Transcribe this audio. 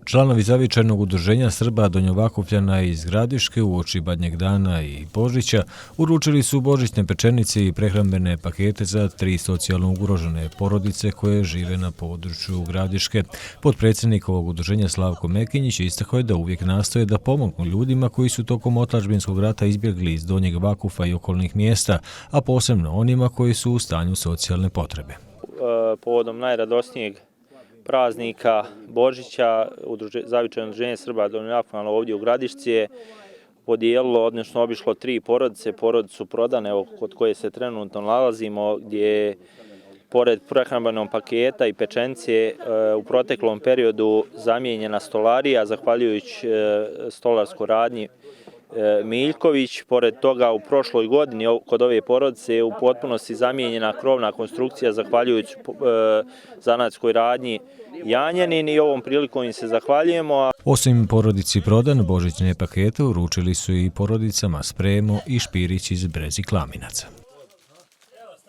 Članovi zavičajnog udruženja Srba Donjovakufljana iz Gradiške uoči Badnjeg dana i Božića uručili su božićne pečenice i prehrambene pakete za 3 socijalno ugrožene porodice koje žive na području Gradiške. Potpredsjednik ovog udruženja Slavko Mekinjić istakao je da uvijek nastoje da pomognu ljudima koji su tokom otadžbinskog rata izbjegli iz Donjeg Vakufa i okolnih mjesta, a posebno onima koji su u stanju socijalne potrebe. Povodom najradosnijeg praznika Božića zavičajno udruženje Srba Donjovakufljana ovdje u Gradišci je podijelilo, odnosno obišlo 3 porodice. Porodice su prodane, kod koje se trenutno nalazimo, gdje je pored prehrambenog paketa i pečenice u proteklom periodu zamijenjena stolarija, zahvaljujući stolarskoj radnji Miljković. Pored toga u prošloj godini kod ove porodice je u potpunosti zamijenjena krovna konstrukcija zahvaljujući zanatskoj radnji Janjanin i ovom prilikom im se zahvaljujemo. Osim porodici Prodan, božićne pakete uručili su i porodicama Spremo i Špirić iz Brezi Klaminaca.